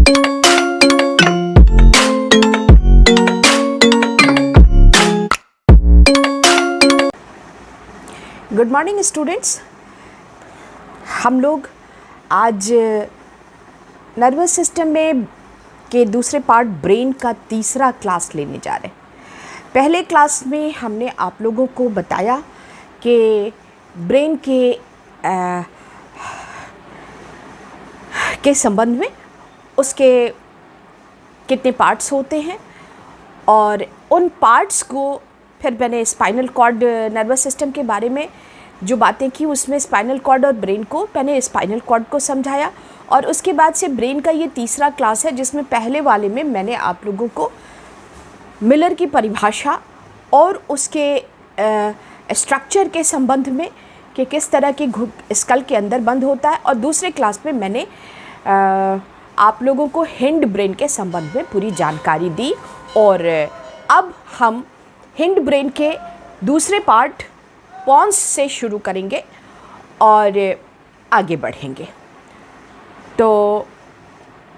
Good morning students. हम लोग आज नर्वस सिस्टम में के दूसरे पार्ट ब्रेन का तीसरा क्लास लेने जा रहे हैं। पहले क्लास में हमने आप लोगों को बताया कि ब्रेन के संबंध में उसके कितने पार्ट्स होते हैं और उन पार्ट्स को फिर मैंने स्पाइनल कॉर्ड नर्वस सिस्टम के बारे में जो बातें की उसमें स्पाइनल कॉर्ड और ब्रेन को मैंने स्पाइनल कॉर्ड को समझाया और उसके बाद से ब्रेन का ये तीसरा क्लास है जिसमें पहले वाले में मैंने आप लोगों को मिलर की परिभाषा और उसके स्ट्रक्चर के संबंध में कि किस तरह की स्कल के अंदर बंद होता है और दूसरे क्लास में मैंने आप लोगों को हिंड ब्रेन के संबंध में पूरी जानकारी दी और अब हम हिंड ब्रेन के दूसरे पार्ट पॉन्स से शुरू करेंगे और आगे बढ़ेंगे। तो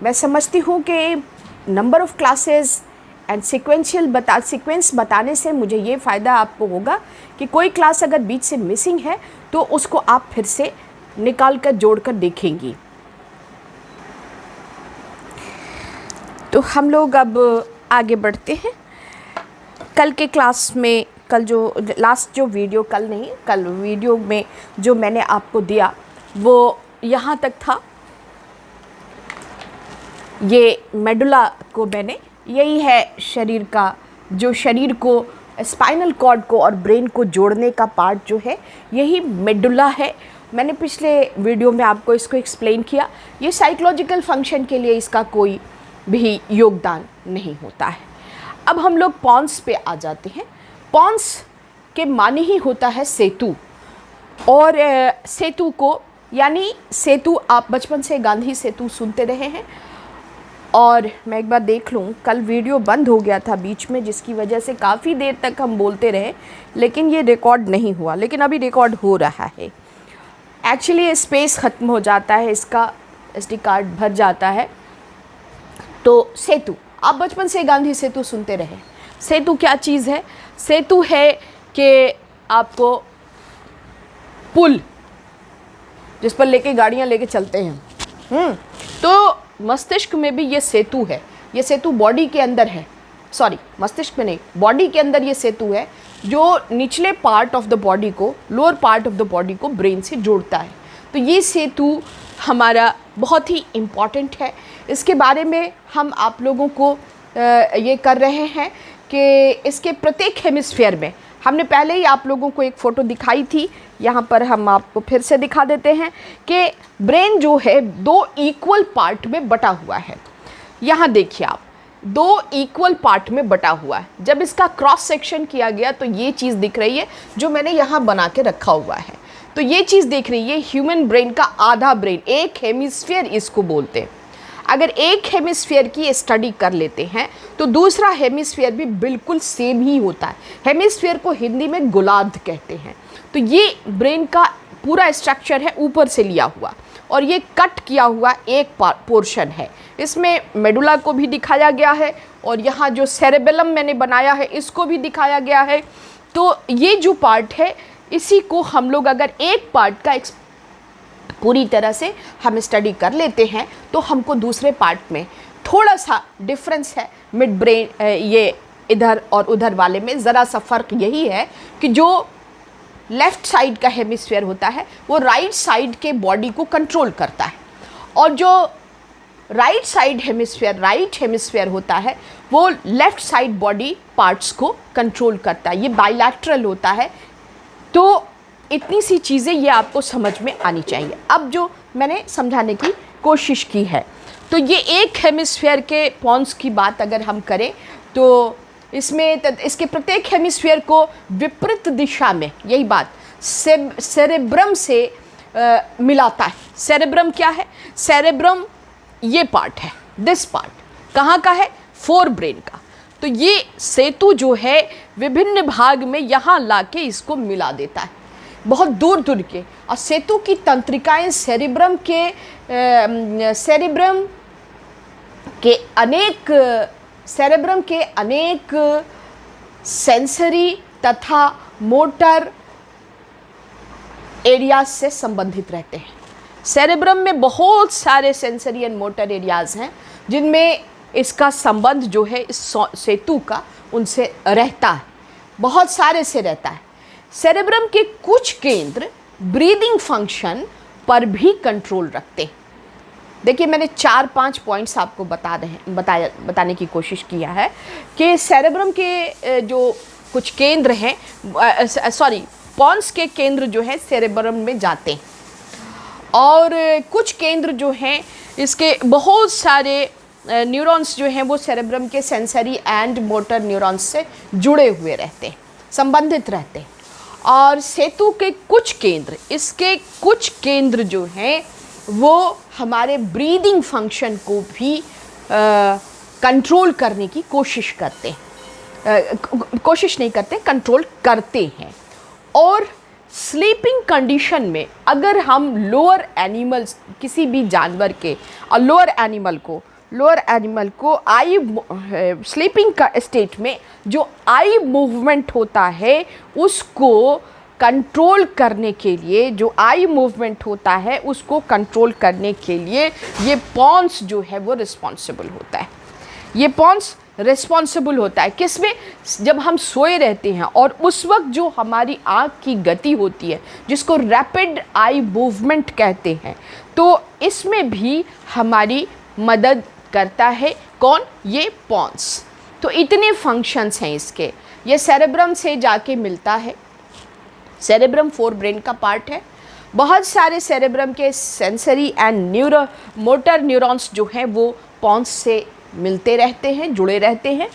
मैं समझती हूँ कि number of classes and sequence बताने से मुझे ये फ़ायदा आपको होगा कि कोई क्लास अगर बीच से मिसिंग है तो उसको आप फिर से निकाल कर जोड़ कर देखेंगी। तो हम लोग अब आगे बढ़ते हैं। कल के क्लास में कल वीडियो में जो मैंने आपको दिया वो यहाँ तक था। ये मेडुला को मैंने यही है शरीर का जो शरीर को स्पाइनल कॉर्ड को और ब्रेन को जोड़ने का पार्ट जो है यही मेडुला है। मैंने पिछले वीडियो में आपको इसको एक्सप्लेन किया। ये साइकोलॉजिकल फंक्शन के लिए इसका कोई भी योगदान नहीं होता है। अब हम लोग पॉन्स पे आ जाते हैं। पॉन्स के माने ही होता है सेतु और सेतु को यानी सेतु आप बचपन से गांधी सेतु सुनते रहे हैं और मैं एक बार देख लूँ, कल वीडियो बंद हो गया था बीच में जिसकी वजह से काफ़ी देर तक हम बोलते रहे लेकिन ये रिकॉर्ड नहीं हुआ, लेकिन अभी रिकॉर्ड हो रहा है। एक्चुअली स्पेस ख़त्म हो जाता है, इसका SD कार्ड भर जाता है। तो सेतु आप बचपन से गांधी सेतु सुनते रहे। सेतु क्या चीज़ है? सेतु है कि आपको पुल जिस पर लेके गाड़ियाँ लेके चलते हैं तो मस्तिष्क में भी ये सेतु है। ये सेतु बॉडी के अंदर है, सॉरी मस्तिष्क में नहीं, बॉडी के अंदर ये सेतु है जो निचले पार्ट ऑफ द बॉडी को lower part of the body को ब्रेन से जोड़ता है। तो ये सेतु हमारा बहुत ही इम्पॉर्टेंट है। इसके बारे में हम आप लोगों को ये कर रहे हैं कि इसके प्रत्येक हेमिस्फीयर में हमने पहले ही आप लोगों को एक फ़ोटो दिखाई थी, यहाँ पर हम आपको फिर से दिखा देते हैं कि ब्रेन जो है 2 इक्वल पार्ट में बटा हुआ है। यहाँ देखिए आप 2 इक्वल पार्ट में बटा हुआ है। जब इसका क्रॉस सेक्शन किया गया तो ये चीज़ दिख रही है जो मैंने यहाँ बना के रखा हुआ है। तो ये चीज़ देख रही है ह्यूमन ब्रेन का आधा ब्रेन, एक हेमिस्फीयर इसको बोलते हैं। अगर एक हेमिस्फीयर की स्टडी कर लेते हैं तो दूसरा हेमिस्फीयर भी बिल्कुल सेम ही होता है। हेमिस्फीयर को हिंदी में गोलार्ध कहते हैं। तो ये ब्रेन का पूरा स्ट्रक्चर है ऊपर से लिया हुआ और ये कट किया हुआ एक पोर्शन है। इसमें मेडुला को भी दिखाया गया है और यहाँ जो सेरेबेलम मैंने बनाया है इसको भी दिखाया गया है। तो ये जो पार्ट है इसी को हम लोग अगर एक पार्ट का पूरी तरह से हम स्टडी कर लेते हैं तो हमको दूसरे पार्ट में थोड़ा सा डिफरेंस है मिड ब्रेन, ये इधर और उधर वाले में ज़रा सा फ़र्क यही है कि जो लेफ़्ट साइड का हेमिस्फीयर होता है वो राइट साइड के बॉडी को कंट्रोल करता है और जो राइट हेमिस्फीयर होता है वो लेफ़्ट साइड बॉडी पार्ट्स को कंट्रोल करता है। ये बाइलैटरल होता है। तो इतनी सी चीज़ें ये आपको समझ में आनी चाहिए। अब जो मैंने समझाने की कोशिश की है तो ये एक हेमिस्फीयर के पॉन्स की बात अगर हम करें तो इसके प्रत्येक हेमिस्फीयर को विपरीत दिशा में यही बात सेरेब्रम से मिलाता है। सेरेब्रम क्या है? सेरेब्रम ये पार्ट है, दिस पार्ट कहाँ का है? फोर ब्रेन का। तो ये सेतु जो है विभिन्न भाग में यहाँ लाके इसको मिला देता है, बहुत दूर दूर के। और सेतु की तंत्रिकाएं सेरेब्रम के अनेक सेरेब्रम के अनेक सेंसरी तथा मोटर एरियाज से संबंधित रहते हैं। सेरेब्रम में बहुत सारे सेंसरी एंड मोटर एरियाज हैं जिनमें इसका संबंध जो है इस सेतु का उनसे रहता है, बहुत सारे से रहता है। सेरेब्रम के कुछ केंद्र ब्रीदिंग फंक्शन पर भी कंट्रोल रखते हैं। देखिए मैंने 4-5 पॉइंट्स आपको बताने की कोशिश किया है कि सेरेब्रम के जो कुछ केंद्र हैं, पॉन्स के केंद्र जो है सेरेब्रम में जाते हैं और कुछ केंद्र जो हैं इसके बहुत सारे न्यूरॉन्स जो हैं वो सेरेब्रम के सेंसरी एंड मोटर न्यूरॉन्स से जुड़े हुए रहते हैं, संबंधित रहते हैं। और सेतु के कुछ केंद्र, इसके कुछ केंद्र जो हैं वो हमारे ब्रीदिंग फंक्शन को भी कंट्रोल करने की कोशिश करते हैं, कोशिश नहीं करते, कंट्रोल करते हैं। और स्लीपिंग कंडीशन में अगर हम लोअर एनिमल्स, किसी भी जानवर के और लोअर एनिमल को आई स्लीपिंग का स्टेट में जो आई मूवमेंट होता है उसको कंट्रोल करने के लिए, जो आई मूवमेंट होता है उसको कंट्रोल करने के लिए ये पॉन्स जो है वो रिस्पॉन्सिबल होता है। ये पॉन्स रिस्पॉन्सिबल होता है किसमें? जब हम सोए रहते हैं और उस वक्त जो हमारी आँख की गति होती है जिसको रैपिड आई मूवमेंट कहते हैं, तो इसमें भी हमारी मदद करता है। कौन? ये पॉन्स। तो इतने फंक्शंस हैं इसके। ये सेरेब्रम से जाके मिलता है। सेरेब्रम फोर ब्रेन का पार्ट है। बहुत सारे सेरेब्रम के सेंसरी एंड मोटर न्यूरॉन्स जो हैं वो पॉन्स से मिलते रहते हैं, जुड़े रहते हैं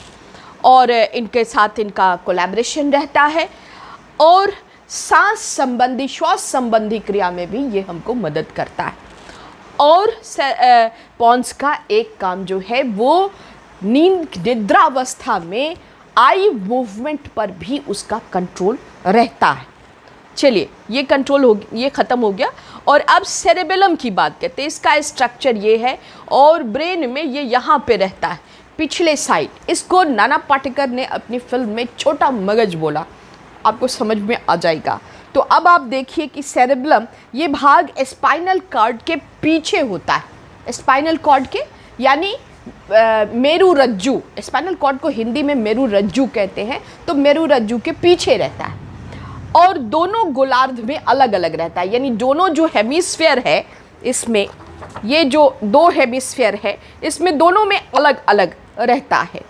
और इनके साथ इनका कोलैबोरेशन रहता है और सांस संबंधी, श्वास संबंधी क्रिया में भी ये हमको मदद करता है। और पॉन्स का एक काम जो है वो निद्रावस्था में आई मूवमेंट पर भी उसका कंट्रोल रहता है। चलिए ये ये ख़त्म हो गया और अब सेरेबेलम की बात करते हैं। इसका स्ट्रक्चर ये है और ब्रेन में ये यहाँ पे रहता है पिछले साइड। इसको नाना पाटेकर ने अपनी फिल्म में छोटा मगज बोला, आपको समझ में आ जाएगा। तो अब आप देखिए कि सेरेबेलम ये भाग स्पाइनल कॉर्ड के पीछे होता है। स्पाइनल कॉर्ड के यानी मेरु रज्जु, स्पाइनल कॉर्ड को हिंदी में मेरु रज्जु कहते हैं, तो मेरु रज्जु के पीछे रहता है और दोनों गोलार्ध में अलग अलग रहता है। यानी दोनों जो हेमिस्फीयर है, इसमें ये जो दो हेमिस्फीयर है इसमें दोनों में अलग अलग रहता है।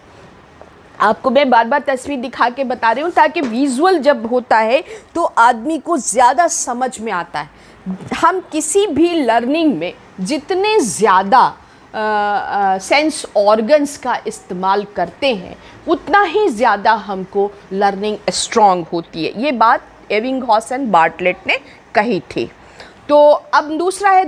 आपको मैं बार बार तस्वीर दिखा के बता रही हूँ ताकि विजुअल जब होता है तो आदमी को ज़्यादा समझ में आता है। हम किसी भी लर्निंग में जितने ज़्यादा सेंस ऑर्गन्स का इस्तेमाल करते हैं उतना ही ज़्यादा हमको लर्निंग स्ट्रॉन्ग होती है। ये बात एबिंगहॉस एंड बार्टलेट ने कही थी। तो अब दूसरा है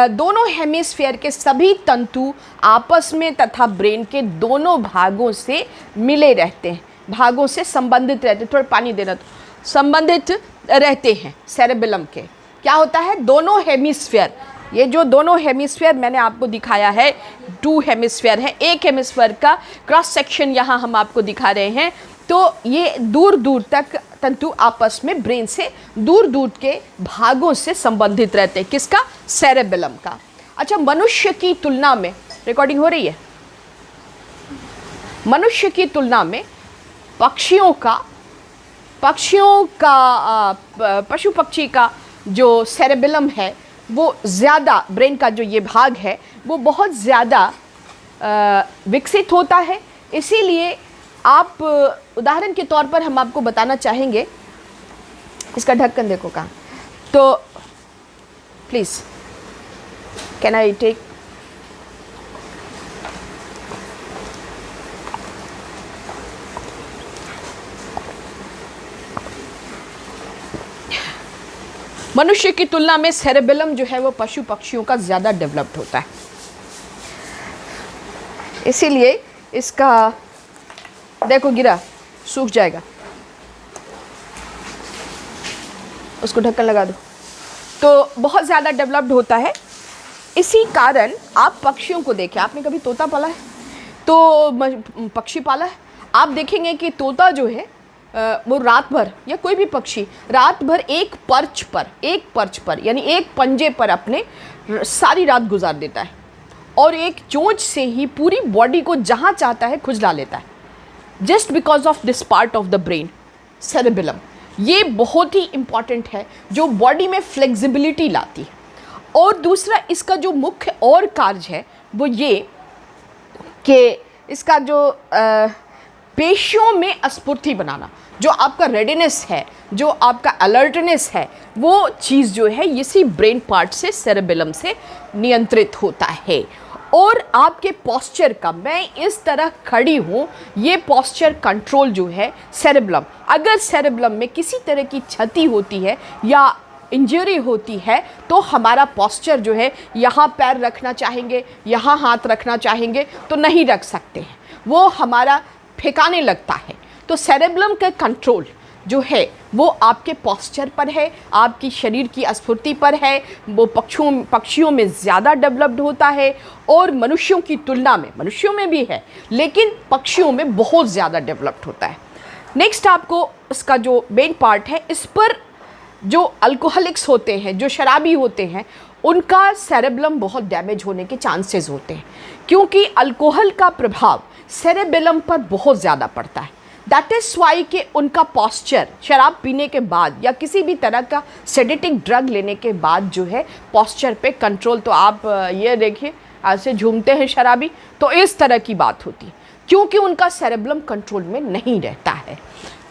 दोनों हेमिस्फीयर के सभी तंतु आपस में तथा ब्रेन के दोनों भागों से मिले रहते हैं, भागों से संबंधित रहते हैं। थोड़ा पानी देना, तो संबंधित रहते हैं सेरेबेलम के। क्या होता है? दोनों हेमिस्फीयर, ये जो दोनों हेमिस्फीयर मैंने आपको दिखाया है, 2 हेमिस्फीयर है। एक हेमिस्फीयर का क्रॉस सेक्शन यहाँ हम आपको दिखा रहे हैं। तो ये दूर दूर तक तंतु आपस में ब्रेन से दूर दूर के भागों से संबंधित रहते हैं। किसका? सेरेबेलम का। अच्छा, मनुष्य की तुलना में, रिकॉर्डिंग हो रही है, मनुष्य की तुलना में पशु पक्षी का जो सेरेबेलम है वो ज़्यादा, ब्रेन का जो ये भाग है वो बहुत ज़्यादा विकसित होता है। इसीलिए आप उदाहरण के तौर पर हम आपको बताना चाहेंगे, इसका ढक्कन देखो कहाँ, तो प्लीज़ कैन आई टेक, मनुष्य की तुलना में सेरेबेलम जो है वो पशु पक्षियों का ज़्यादा डेवलप्ड होता है। इसीलिए इसका देखो गिरा, सूख जाएगा, उसको ढक्कन लगा दो। तो बहुत ज़्यादा डेवलप्ड होता है इसी कारण आप पक्षियों को देखें, आपने कभी तोता पाला है तो पक्षी पाला है, आप देखेंगे कि तोता जो है वो रात भर, या कोई भी पक्षी रात भर एक पर्च पर यानी एक पंजे पर अपने सारी रात गुजार देता है और एक चोंच से ही पूरी बॉडी को जहाँ चाहता है खुजला लेता है, just because of this part of the brain cerebellum. ये बहुत ही इम्पॉर्टेंट है जो बॉडी में फ्लेक्सिबिलिटी लाती है। और दूसरा इसका जो मुख्य और कार्य है वो ये कि इसका जो पेशियों में स्फूर्ति बनाना, जो आपका रेडीनेस है, जो आपका अलर्टनेस है, वो चीज़ जो है इसी ब्रेन पार्ट से सेरेबेलम से नियंत्रित होता है। और आपके पोस्चर का, मैं इस तरह खड़ी हूँ, ये पोस्चर कंट्रोल जो है सेरेबेलम, अगर सेरेबेलम में किसी तरह की क्षति होती है या इंजरी होती है तो हमारा पोस्चर जो है, यहाँ पैर रखना चाहेंगे, यहाँ हाथ रखना चाहेंगे तो नहीं रख सकते हैं, वो हमारा फेंकाने लगता है। तो सेरेबेलम का कंट्रोल जो है वो आपके पोस्चर पर है, आपकी शरीर की स्फूर्ति पर है, वो पक्षियों में ज़्यादा डेवलप्ड होता है और मनुष्यों की तुलना में, मनुष्यों में भी है लेकिन पक्षियों में बहुत ज़्यादा डेवलप्ड होता है। नेक्स्ट आपको इसका जो मेन पार्ट है, इस पर जो अल्कोहलिक्स होते हैं, जो शराबी होते हैं, उनका सेरेबेलम बहुत डैमेज होने के चांसेस होते हैं क्योंकि अल्कोहल का प्रभाव सेरेबेलम पर बहुत ज़्यादा पड़ता है। दैट इज़ वाई कि उनका पोस्चर शराब पीने के बाद या किसी भी तरह का सेडेटिक ड्रग लेने के बाद जो है पोस्चर पे कंट्रोल, तो आप ये देखिए ऐसे झूमते हैं शराबी, तो इस तरह की बात होती है क्योंकि उनका सेरेबेलम कंट्रोल में नहीं रहता है।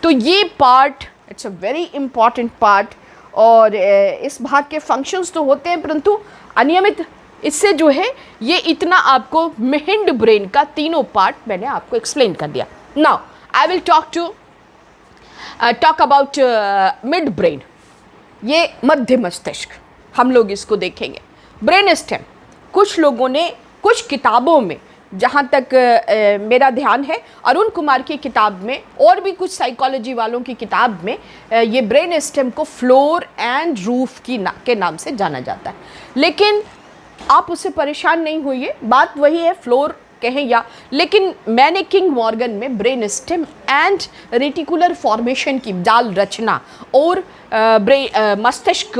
तो ये part it's a very important part. और इस भाग के फंक्शंस तो होते हैं परंतु अनियमित, इससे जो है ये इतना आपको मिहिंड ब्रेन का तीनों पार्ट मैंने आपको एक्सप्लेन कर दिया। Now I will talk about mid brain, ये मध्य मस्तिष्क, हम लोग इसको देखेंगे। ब्रेन स्टेम, कुछ लोगों ने कुछ किताबों में, जहाँ तक मेरा ध्यान है अरुण कुमार की किताब में और भी कुछ साइकोलॉजी वालों की किताब में ये ब्रेन स्टेम को फ्लोर एंड रूफ के नाम से जाना जाता है, लेकिन आप उससे परेशान नहीं होइए, बात वही है, फ्लोर कहें या, लेकिन मैंने किंग मॉर्गन में brain stem and reticular formation की जाल रचना और मस्तिष्क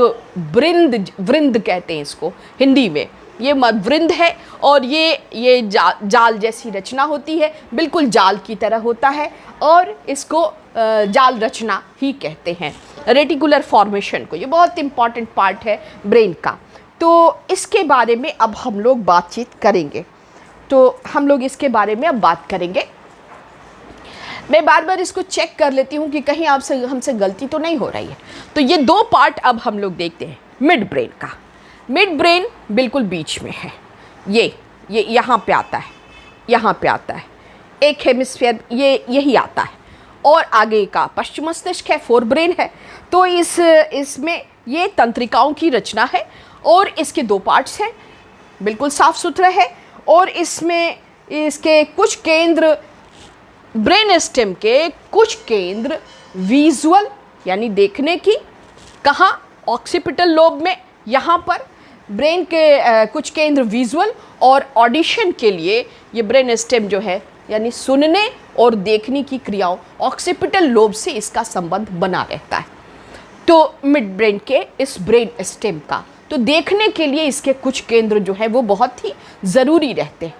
वृंद कहते हैं इसको हिंदी में, ये वृंद है और ये जाल जैसी रचना होती है, बिल्कुल जाल की तरह होता है और इसको जाल रचना ही कहते हैं, रेटिकुलर फॉर्मेशन को। ये बहुत इंपॉर्टेंट पार्ट है ब्रेन का। तो इसके बारे में अब हम लोग बातचीत करेंगे, तो हम लोग इसके बारे में अब बात करेंगे। मैं बार बार इसको चेक कर लेती हूँ कि कहीं आपसे हमसे गलती तो नहीं हो रही है। तो ये दो पार्ट अब हम लोग देखते हैं मिड ब्रेन का। मिड ब्रेन बिल्कुल बीच में है, ये यहाँ पे आता है, यहाँ पे आता है, एक हेमिस्फीयर ये यही आता है और आगे का पश्चिम मस्तिष्क है, फोर ब्रेन है। तो इसमें ये तंत्रिकाओं की रचना है और इसके दो पार्ट्स हैं, बिल्कुल साफ सुथरा है और इसमें इसके कुछ केंद्र, ब्रेन स्टेम के कुछ केंद्र विजुअल यानी देखने की, कहाँ, ऑक्सीपिटल लोब में, यहाँ पर ब्रेन के कुछ केंद्र विजुअल और ऑडिशन के लिए ये ब्रेन स्टेम जो है यानी सुनने और देखने की क्रियाओं, ऑक्सीपिटल लोब से इसका संबंध बना रहता है। तो मिड ब्रेन के इस ब्रेन स्टेम का, तो देखने के लिए इसके कुछ केंद्र जो है वो बहुत ही ज़रूरी रहते हैं।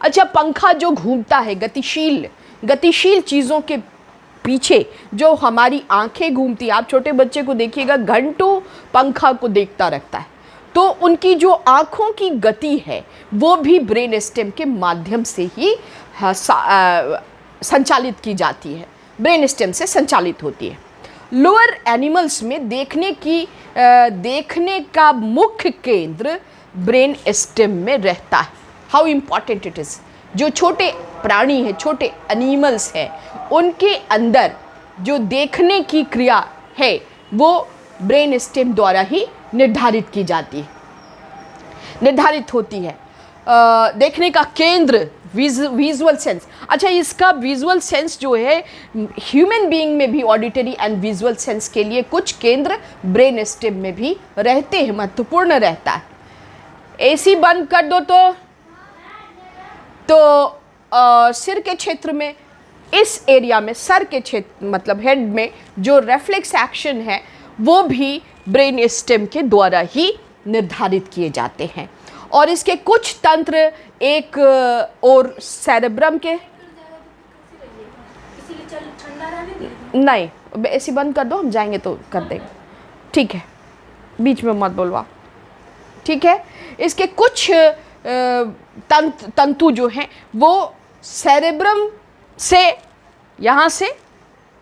अच्छा, पंखा जो घूमता है, गतिशील चीज़ों के पीछे जो हमारी आंखें घूमती है, आप छोटे बच्चे को देखिएगा घंटों पंखा को देखता रहता है, तो उनकी जो आँखों की गति है वो भी ब्रेन स्टेम के माध्यम से ही संचालित की जाती है, ब्रेन स्टेम से संचालित होती है। लोअर एनिमल्स में देखने का मुख्य केंद्र ब्रेन स्टेम में रहता है। How important it is. जो छोटे प्राणी हैं, छोटे एनिमल्स हैं, उनके अंदर जो देखने की क्रिया है वो ब्रेन स्टेम द्वारा ही निर्धारित की जाती है, निर्धारित होती है। देखने का केंद्र विजुअल सेंस। अच्छा, इसका विजुअल सेंस जो है ह्यूमन बीइंग में भी ऑडिटरी एंड विजुअल सेंस के लिए कुछ केंद्र ब्रेन स्टेम में भी रहते हैं, महत्वपूर्ण रहता है। एसी बंद कर दो। तो सिर के क्षेत्र में, इस एरिया में, सर के क्षेत्र मतलब हेड में जो रेफ्लेक्स एक्शन है वो भी ब्रेन स्टेम के द्वारा ही निर्धारित किए जाते हैं। और इसके कुछ तंत्र एक और सेरेब्रम के, नहीं ऐसी बंद कर दो, हम जाएंगे तो कर देंगे, ठीक है, बीच में मत बोलवा, ठीक है। इसके कुछ तंतु जो हैं वो सेरेब्रम से, यहाँ से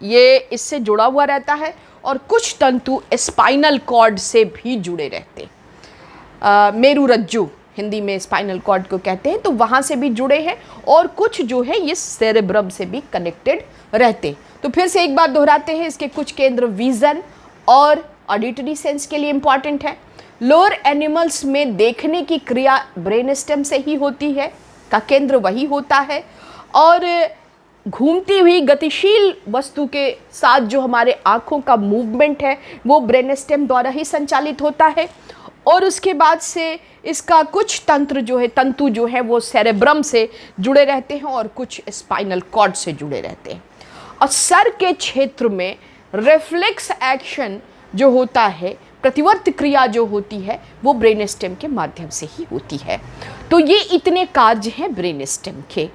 ये इससे जुड़ा हुआ रहता है, और कुछ तंतु स्पाइनल कॉर्ड से भी जुड़े रहते हैं। मेरुरज्जु हिंदी में स्पाइनल कॉर्ड को कहते हैं, तो वहाँ से भी जुड़े हैं, और कुछ जो है ये सेरेब्रम से भी कनेक्टेड रहते। तो फिर से एक बार दोहराते हैं, इसके कुछ केंद्र विजन और ऑडिटरी सेंस के लिए इम्पॉर्टेंट है। लोअर एनिमल्स में देखने की क्रिया ब्रेन स्टेम से ही होती है, का केंद्र वही होता है, और घूमती हुई गतिशील वस्तु के साथ जो हमारे आँखों का मूवमेंट है वो ब्रेन स्टेम द्वारा ही संचालित होता है। और उसके बाद से इसका कुछ तंतु जो है वो सेरेब्रम से जुड़े रहते हैं, और कुछ स्पाइनल कॉर्ड से जुड़े रहते हैं। और सर के क्षेत्र में रिफ्लेक्स एक्शन जो होता है, प्रतिवर्त क्रिया जो होती है, वो ब्रेन स्टेम के माध्यम से ही होती है। तो ये इतने कार्य हैं ब्रेन स्टेम के,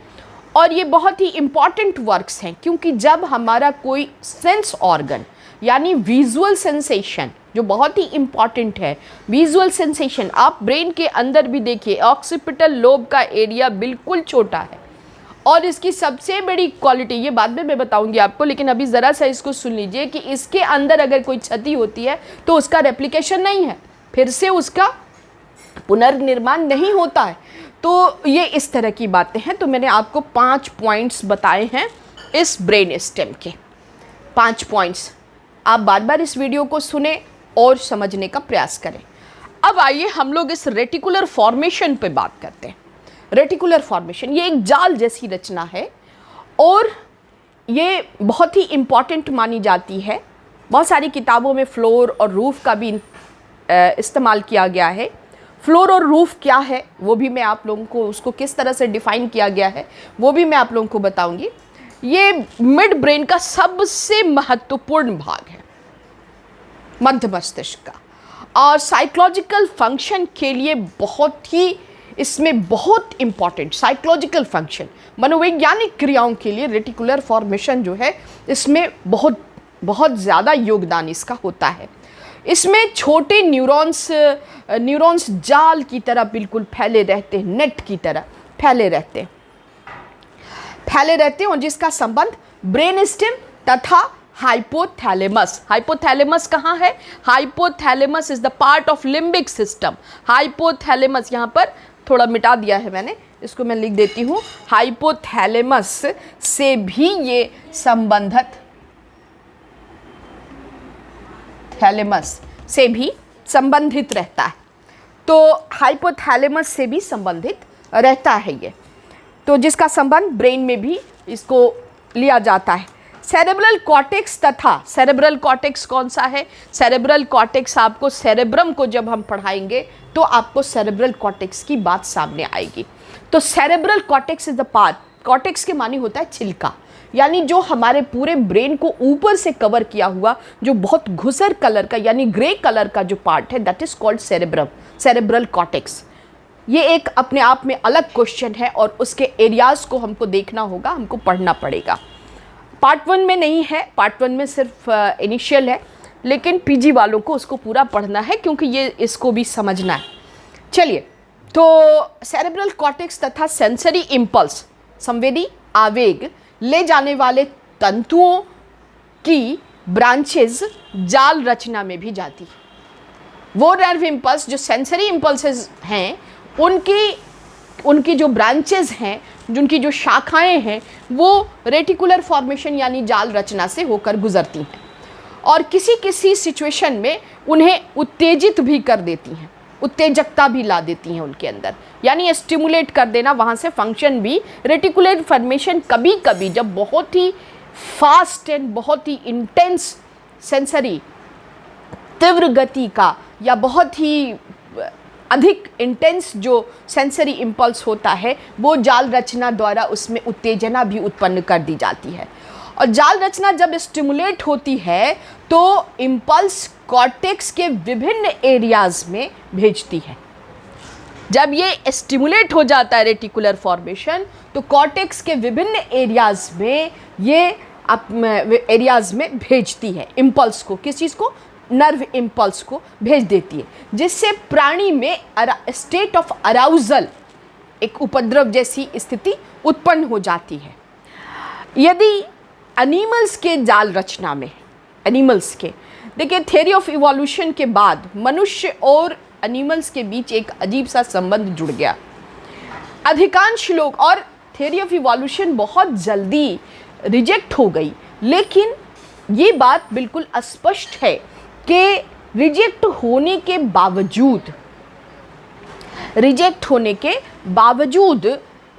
और ये बहुत ही इम्पॉर्टेंट वर्क्स हैं, क्योंकि जब हमारा कोई सेंस ऑर्गन यानी विजुअल सेंसेशन, जो बहुत ही इम्पॉर्टेंट है, विजुअल सेंसेशन, आप ब्रेन के अंदर भी देखिए, ऑक्सीपिटल लोब का एरिया बिल्कुल छोटा है, और इसकी सबसे बड़ी क्वालिटी, ये बाद में मैं बताऊंगी आपको, लेकिन अभी ज़रा सा इसको सुन लीजिए कि इसके अंदर अगर कोई क्षति होती है तो उसका रेप्लिकेशन नहीं है, फिर से उसका पुनर्निर्माण नहीं होता है। तो ये इस तरह की बातें हैं। तो मैंने आपको 5 पॉइंट्स बताए हैं इस ब्रेन स्टेम के, 5 पॉइंट्स। आप बार बार इस वीडियो को सुने और समझने का प्रयास करें। अब आइए हम लोग इस रेटिकुलर फॉर्मेशन पे बात करते हैं। रेटिकुलर फॉर्मेशन ये एक जाल जैसी रचना है, और ये बहुत ही इम्पॉर्टेंट मानी जाती है। बहुत सारी किताबों में फ्लोर और रूफ का भी इस्तेमाल किया गया है। फ्लोर और रूफ क्या है वो भी मैं आप लोगों को, उसको किस तरह से डिफ़ाइन किया गया है वो भी मैं आप लोगों को बताऊंगी। ये मिड ब्रेन का सबसे महत्वपूर्ण भाग है, मध्य मस्तिष्क का, और साइकोलॉजिकल फंक्शन के लिए बहुत ही, इसमें बहुत इम्पॉर्टेंट साइकोलॉजिकल फंक्शन, मनोवैज्ञानिक क्रियाओं के लिए रेटिकुलर फॉर्मेशन जो है इसमें बहुत बहुत ज़्यादा योगदान इसका होता है। इसमें छोटे न्यूरॉन्स जाल की तरह बिल्कुल फैले रहते हैं, नेट की तरह फैले रहते हैं, और जिसका संबंध ब्रेन स्टेम तथा हाइपोथैलेमस। हाइपोथैलेमस कहाँ है? Hypothalamus is the part of limbic system. Hypothalamus, यहाँ पर थोड़ा मिटा दिया है मैंने, इसको मैं लिख देती हूँ। हाइपोथैलेमस से भी ये संबंधित, थैलेमस से भी संबंधित रहता है। तो हाइपोथैलेमस से भी संबंधित रहता है ये, तो जिसका संबंध ब्रेन में भी इसको लिया जाता है। सेरेब्रल कॉर्टेक्स तथा, सेरेब्रल कॉर्टेक्स कौन सा है? सेरेब्रल कॉर्टेक्स आपको, सेरेब्रम को जब हम पढ़ाएंगे तो आपको सेरेब्रल कॉर्टेक्स की बात सामने आएगी। तो cerebral cortex is the part, cortex के मानी होता है छिलका, यानी जो हमारे पूरे ब्रेन को ऊपर से कवर किया हुआ, जो बहुत घुसर कलर का यानी ग्रे कलर का जो पार्ट है, that is called cerebrum, cerebral cortex. ये एक अपने आप में अलग क्वेश्चन है, और उसके एरियाज को हमको देखना होगा, हमको पढ़ना पड़ेगा। पार्ट 1 में नहीं है, पार्ट 1 में सिर्फ इनिशियल है, लेकिन पीजी वालों को उसको पूरा पढ़ना है, क्योंकि ये इसको भी समझना है। चलिए, तो सेरेब्रल कॉर्टेक्स तथा सेंसरी इम्पल्स, संवेदी आवेग ले जाने वाले तंतुओं की ब्रांचेज जाल रचना में भी जाती है। वो नर्व इम्पल्स जो सेंसरी इम्पल्सेस हैं, उनकी जो ब्रांचेज हैं, जिनकी जो शाखाएं हैं, वो रेटिकुलर फॉर्मेशन यानी जाल रचना से होकर गुजरती हैं, और किसी किसी सिचुएशन में उन्हें उत्तेजित भी कर देती हैं, उत्तेजकता भी ला देती हैं उनके अंदर, यानी स्टिमुलेट कर देना, वहाँ से फंक्शन भी। रेटिकुलर फॉर्मेशन कभी कभी जब बहुत ही फास्ट एंड बहुत ही इंटेंस सेंसरी तीव्र गति का या बहुत ही अधिक इंटेंस जो सेंसरी इम्पल्स होता है वो जाल रचना द्वारा उसमें उत्तेजना भी उत्पन्न कर दी जाती है। और जाल रचना जब स्टिमुलेट होती है तो इम्पल्स कॉर्टेक्स के विभिन्न एरियाज़ में भेजती है। जब ये स्टिमुलेट हो जाता है रेटिकुलर फॉर्मेशन तो कॉर्टेक्स के विभिन्न एरियाज़ में ये एरियाज़ में भेजती है इम्पल्स को। किस चीज़ को? नर्व इम्पल्स को भेज देती है, जिससे प्राणी में स्टेट ऑफ अराउजल, एक उपद्रव जैसी स्थिति उत्पन्न हो जाती है। यदि एनिमल्स के जाल रचना में, एनिमल्स के, देखिए थ्योरी ऑफ इवोल्यूशन के बाद मनुष्य और एनिमल्स के बीच एक अजीब सा संबंध जुड़ गया। अधिकांश लोग, और थ्योरी ऑफ इवोल्यूशन बहुत जल्दी रिजेक्ट हो गई, लेकिन ये बात बिल्कुल स्पष्ट है कि रिजेक्ट होने के बावजूद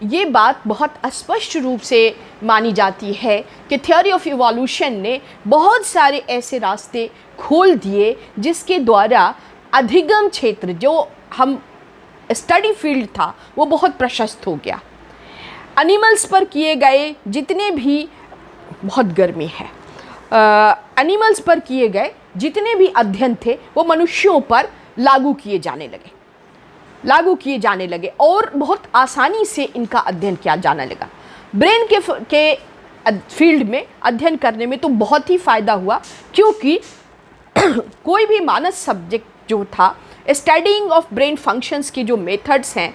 ये बात बहुत स्पष्ट रूप से मानी जाती है कि थ्योरी ऑफ इवोल्यूशन ने बहुत सारे ऐसे रास्ते खोल दिए जिसके द्वारा अधिगम क्षेत्र जो हम स्टडी फील्ड था वो बहुत प्रशस्त हो गया। एनिमल्स पर किए गए जितने भी, बहुत गर्मी है, एनिमल्स पर किए गए जितने भी अध्ययन थे वो मनुष्यों पर लागू किए जाने लगे और बहुत आसानी से इनका अध्ययन किया जाने लगा। ब्रेन के फील्ड में अध्ययन करने में तो बहुत ही फ़ायदा हुआ, क्योंकि कोई भी मानस सब्जेक्ट जो था, स्टडीइंग ऑफ ब्रेन फंक्शंस की जो मेथड्स हैं,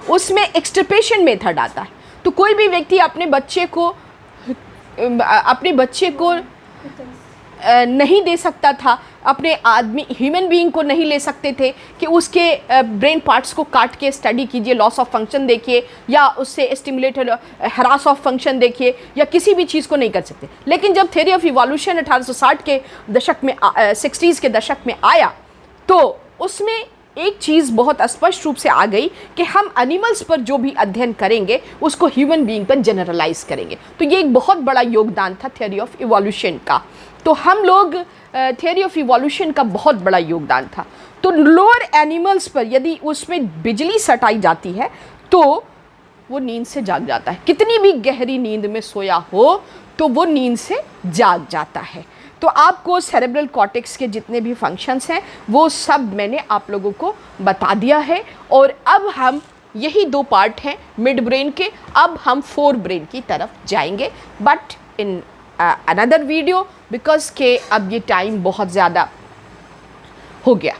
उसमें एक्सटिर्पेशन मेथड आता है। तो कोई भी व्यक्ति अपने बच्चे को नहीं दे सकता था, अपने आदमी ह्यूमन बीइंग को नहीं ले सकते थे कि उसके ब्रेन पार्ट्स को काट के स्टडी कीजिए, लॉस ऑफ फंक्शन देखिए या उससे स्टिमुलेटेड हरास ऑफ फंक्शन देखिए, या किसी भी चीज़ को नहीं कर सकते। लेकिन जब थ्योरी ऑफ इवोल्यूशन 1860 के दशक में 60s के दशक में आया तो उसमें एक चीज़ बहुत स्पष्ट रूप से आ गई कि हम एनिमल्स पर जो भी अध्ययन करेंगे उसको ह्यूमन बीइंग पर जनरलाइज करेंगे। तो ये एक बहुत बड़ा योगदान था थ्योरी ऑफ इवोल्यूशन का। तो हम लोग थ्योरी ऑफ इवोल्यूशन का बहुत बड़ा योगदान था। तो लोअर एनिमल्स पर यदि उसमें बिजली सटाई जाती है तो वो नींद से जाग जाता है, कितनी भी गहरी नींद में सोया हो तो वो नींद से जाग जाता है। तो आपको सेरेब्रल कॉर्टेक्स के जितने भी फंक्शंस हैं वो सब मैंने आप लोगों को बता दिया है। और अब हम, यही 2 पार्ट हैं मिड ब्रेन के, अब हम फोर ब्रेन की तरफ जाएंगे, but in another video, because के अब ये टाइम बहुत ज़्यादा हो गया।